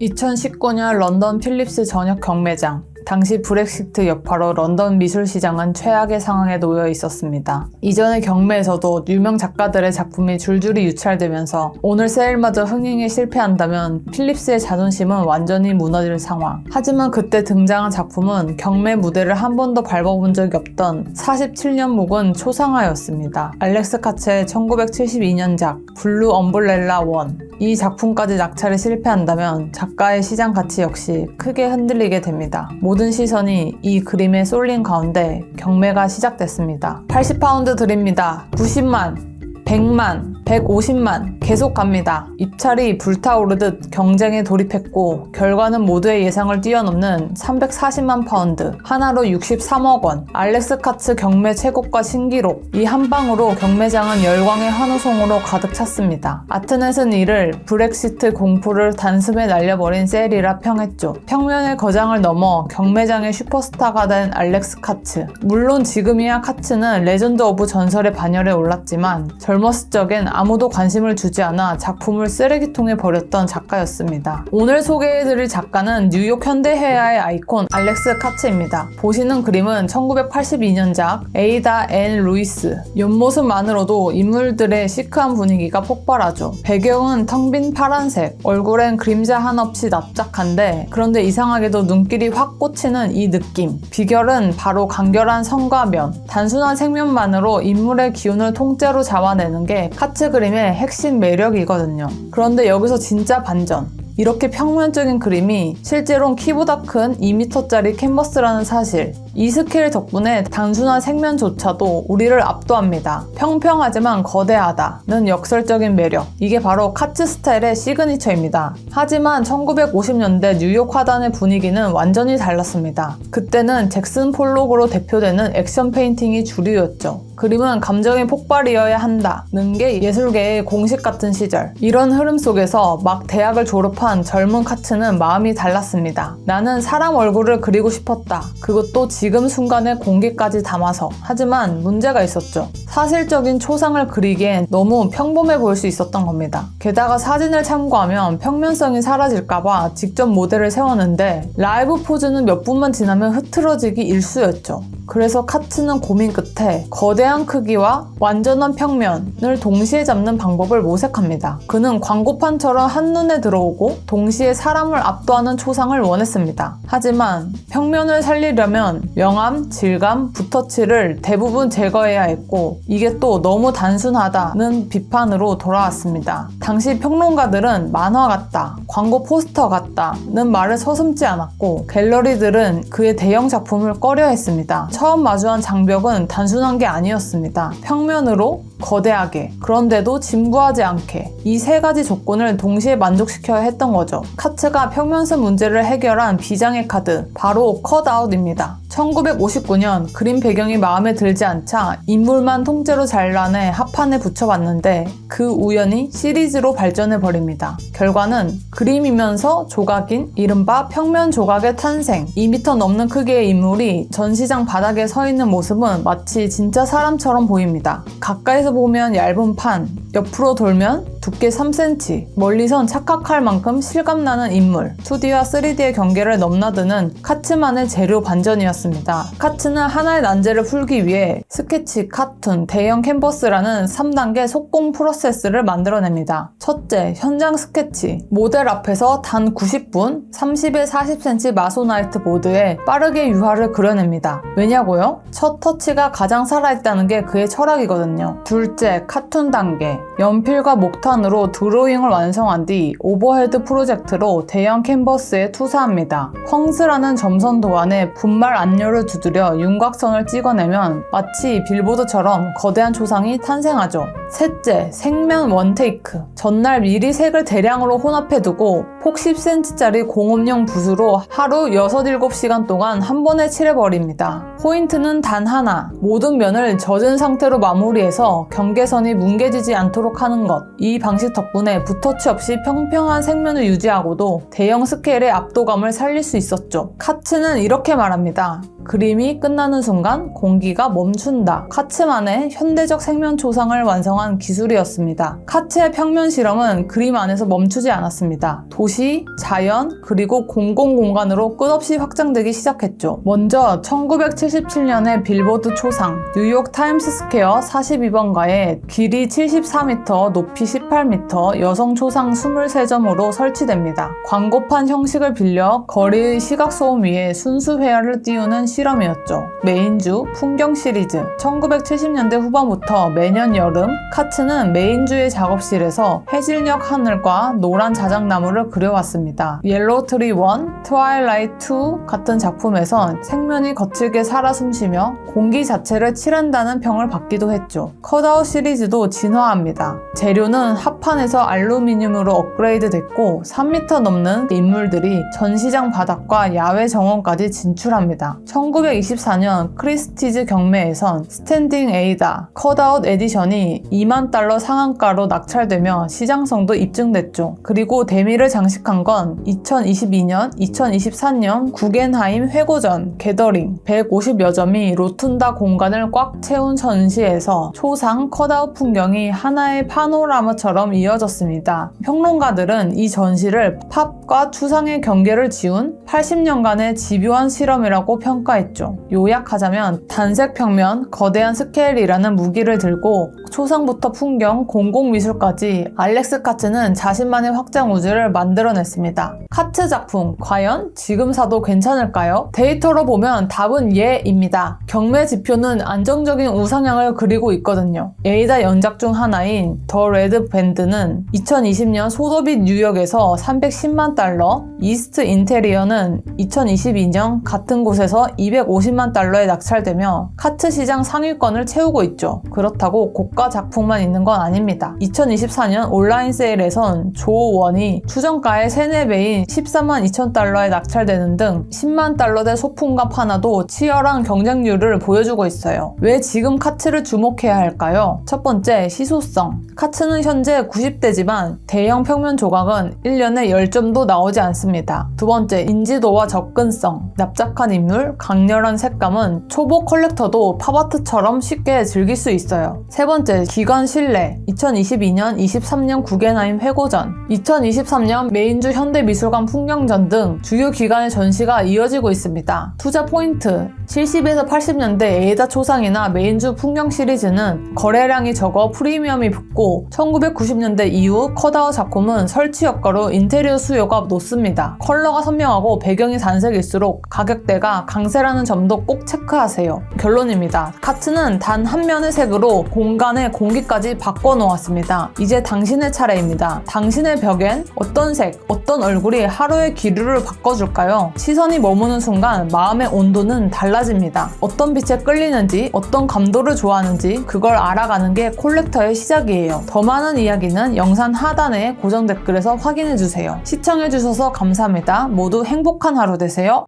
2019년 런던 필립스 저녁 경매장. 당시 브렉시트 여파로 런던 미술시장은 최악의 상황에 놓여 있었습니다. 이전의 경매에서도 유명 작가들의 작품이 줄줄이 유찰되면서 오늘 세일마저 흥행에 실패한다면 필립스의 자존심은 완전히 무너질 상황. 하지만 그때 등장한 작품은 경매 무대를 한 번도 밟아본 적이 없던 47년 묵은 초상화였습니다. 알렉스 카츠의 1972년작 블루 엄브렐라 1. 이 작품까지 낙찰에 실패한다면 작가의 시장 가치 역시 크게 흔들리게 됩니다. 모든 시선이 이 그림에 쏠린 가운데 경매가 시작됐습니다. 80파운드 드립니다. 90만, 100만, 150만 계속 갑니다. 입찰이 불타오르듯 경쟁에 돌입했고 결과는 모두의 예상을 뛰어넘는 340만 파운드, 하나로 63억 원. 알렉스 카츠 경매 최고가 신기록. 이 한 방으로 경매장은 열광의 환호성으로 가득 찼습니다. 아트넷은 이를 브렉시트 공포를 단숨에 날려버린 세일이라 평했죠. 평면의 거장을 넘어 경매장의 슈퍼스타가 된 알렉스 카츠. 물론 지금이야 카츠는 레전드 오브 전설의 반열에 올랐지만 젊었을 적엔 아무도 관심을 주지 않아 작품을 쓰레기통에 버렸던 작가였습니다. 오늘 소개해드릴 작가는 뉴욕 현대회화의 아이콘 알렉스 카츠입니다. 보시는 그림은 1982년작 에이다 앤 루이스. 옆모습만으로도 인물들의 시크한 분위기가 폭발하죠. 배경은 텅 빈 파란색, 얼굴엔 그림자 한없이 납작한데 그런데 이상하게도 눈길이 확 꽂히는 이 느낌. 비결은 바로 간결한 선과 면. 단순한 색면만으로 인물의 기운을 통째로 잡아내는 게 카츠 그림의 핵심 매력이거든요. 그런데 여기서 진짜 반전. 이렇게 평면적인 그림이 실제로는 키보다 큰 2m짜리 캔버스라는 사실. 이 스케일 덕분에 단순한 색면조차도 우리를 압도합니다. 평평하지만 거대하다는 역설적인 매력. 이게 바로 카츠 스타일의 시그니처입니다. 하지만 1950년대 뉴욕 화단의 분위기는 완전히 달랐습니다. 그때는 잭슨 폴록으로 대표되는 액션 페인팅이 주류였죠. 그림은 감정의 폭발이어야 한다는 게 예술계의 공식 같은 시절. 이런 흐름 속에서 막 대학을 졸업한 젊은 카츠는 마음이 달랐습니다. 나는 사람 얼굴을 그리고 싶었다. 그것도 지금 순간의 공기까지 담아서. 하지만 문제가 있었죠. 사실적인 초상을 그리기엔 너무 평범해 보일 수 있었던 겁니다. 게다가 사진을 참고하면 평면성이 사라질까봐 직접 모델을 세웠는데 라이브 포즈는 몇 분만 지나면 흐트러지기 일쑤였죠. 그래서 카츠는 고민 끝에 거대한 크기와 완전한 평면을 동시에 잡는 방법을 모색합니다. 그는 광고판처럼 한눈에 들어오고 동시에 사람을 압도하는 초상을 원했습니다. 하지만 평면을 살리려면 명암, 질감, 붓터치를 대부분 제거해야 했고 이게 또 너무 단순하다는 비판으로 돌아왔습니다. 당시 평론가들은 만화 같다, 광고 포스터 같다는 말을 서슴지 않았고 갤러리들은 그의 대형 작품을 꺼려했습니다. 처음 마주한 장벽은 단순한 게 아니었습니다. 평면으로 거대하게, 그런데도 진부하지 않게 이 세 가지 조건을 동시에 만족시켜야 했던 거죠. 카츠가 평면선 문제를 해결한 비장의 카드, 바로 컷아웃입니다. 1959년 그림 배경이 마음에 들지 않자 인물만 통째로 잘라내 합판에 붙여봤는데 그 우연이 시리즈로 발전해버립니다. 결과는 그림이면서 조각인 이른바 평면 조각의 탄생. 2m 넘는 크기의 인물이 전시장 바닥에 서 있는 모습은 마치 진짜 사람처럼 보입니다. 가까이서 보면 얇은 판, 옆으로 돌면 두께 3cm, 멀리선 착각할 만큼 실감나는 인물. 2D와 3D의 경계를 넘나드는 카츠만의 재료 반전이었습니다. 카츠는 하나의 난제를 풀기 위해 스케치, 카툰, 대형 캔버스라는 3단계 속공 프로세스를 만들어냅니다. 첫째, 현장 스케치. 모델 앞에서 단 90분 30x40cm 마소나이트 보드에 빠르게 유화를 그려냅니다. 왜냐고요? 첫 터치가 가장 살아있다는 게 그의 철학이거든요. 둘째, 카툰 단계. 연필과 목탄으로 드로잉을 완성한 뒤 오버헤드 프로젝트로 대형 캔버스에 투사합니다. 펑스라는 점선 도안에 분말 안료를 두드려 윤곽선을 찍어내면 마치 빌보드처럼 거대한 초상이 탄생하죠. 셋째, 색면 원테이크. 전날 미리 색을 대량으로 혼합해두고 폭 10cm짜리 공업용 붓으로 하루 6-7시간 동안 한 번에 칠해버립니다. 포인트는 단 하나. 모든 면을 젖은 상태로 마무리해서 경계선이 뭉개지지 않도록 않도록 하는 것. 이 방식 덕분에 붓터치 없이 평평한 색면을 유지하고도 대형 스케일의 압도감을 살릴 수 있었죠. 카츠는 이렇게 말합니다. 그림이 끝나는 순간 공기가 멈춘다. 카츠만의 현대적 색면 초상을 완성한 기술이었습니다. 카츠의 평면 실험은 그림 안에서 멈추지 않았습니다. 도시, 자연, 그리고 공공공간으로 끝없이 확장되기 시작했죠. 먼저 1977년에 빌보드 초상, 뉴욕 타임스스퀘어 42번가에 길이 74m, 높이 18m, 여성 초상 23점으로 설치됩니다. 광고판 형식을 빌려 거리의 시각소음 위에 순수 회화를 띄우는 실험이었죠. 메인주 풍경 시리즈 1970년대 후반부터 매년 여름 카츠는 메인주의 작업실에서 해질녘 하늘과 노란 자작나무를 그려왔습니다. 옐로우 트리 1, 트와일라이트 2 같은 작품에선 색면이 거칠게 살아 숨쉬며 공기 자체를 칠한다는 평을 받기도 했죠. 컷아웃 시리즈도 진화합니다. 재료는 합판에서 알루미늄으로 업그레이드 됐고 3m 넘는 인물들이 전시장 바닥과 야외 정원까지 진출합니다. 1924년 크리스티즈 경매에선 스탠딩 에이다 컷아웃 에디션이 $20,000 상한가로 낙찰되며 시장성도 입증됐죠. 그리고 대미를 장식한 건 2022년, 2024년 구겐하임 회고전 게더링 150여 점이 로툰다 공간을 꽉 채운 전시에서 초상 컷아웃 풍경이 하나의 파노라마처럼 이어졌습니다. 평론가들은 이 전시를 팝과 추상의 경계를 지운 80년간의 집요한 실험이라고 평가했죠. 요약하자면 단색 평면, 거대한 스케일이라는 무기를 들고 초상부터 풍경, 공공미술까지 알렉스 카츠는 자신만의 확장 우주를 만들어냈습니다. 카츠 작품, 과연 지금 사도 괜찮을까요? 데이터로 보면 답은 예입니다. 경매 지표는 안정적인 우상향을 그리고 있거든요. 에이다 연작 중 하나인 더 레드 밴드는 2020년 소더비 뉴욕에서 $310만, 이스트 인테리어는 2022년 같은 곳에서 $250만 낙찰되며 카츠 시장 상위권을 채우고 있죠. 그렇다고 고가 작품만 있는 건 아닙니다. 2024년 온라인 세일에선 조1이 추정가의 3-4배인 $14만 2천 낙찰되는 등 $10만 대 소품값 하나도 치열한 경쟁률을 보여주고 있어요. 왜 지금 카츠를 주목해야 할까요? 첫 번째, 시소성. 카츠는 현재 90대지만 대형 평면 조각은 1년에 10점도 나오지 않습니다. 두 번째, 인지도와 접근성. 납작한 인물, 강렬한 색감은 초보 컬렉터도 팝아트처럼 쉽게 즐길 수 있어요. 세 번째, 기관 신뢰. 2022년, 23년 구겐하임 회고전, 2023년 메인주 현대미술관 풍경전 등 주요 기관의 전시가 이어지고 있습니다. 투자 포인트. 70에서 80년대 에이다 초상이나 메인주 풍경 시리즈는 거래량이 적어 프리미엄이 붙고 1990년대 이후 컷아웃 작품은 설치 효과로 인테리어 수요가 높습니다. 컬러가 선명하고 배경이 단색일수록 가격대가 강세라는 점도 꼭 체크하세요. 결론입니다. 카츠는 단 한 면의 색으로 공간의 공기까지 바꿔놓았습니다. 이제 당신의 차례입니다. 당신의 벽엔 어떤 색, 어떤 얼굴이 하루의 기류를 바꿔줄까요? 시선이 머무는 순간 마음의 온도는 달라집니다. 어떤 빛에 끌리는지, 어떤 감도를 좋아하는지 그걸 알아가는 게 콜렉터의 시작이에요. 더 많은 이야기는 영상 하단의 고정 댓글에서 확인해주세요. 시청해주셔서 감사합니다. 모두 행복한 하루 되세요.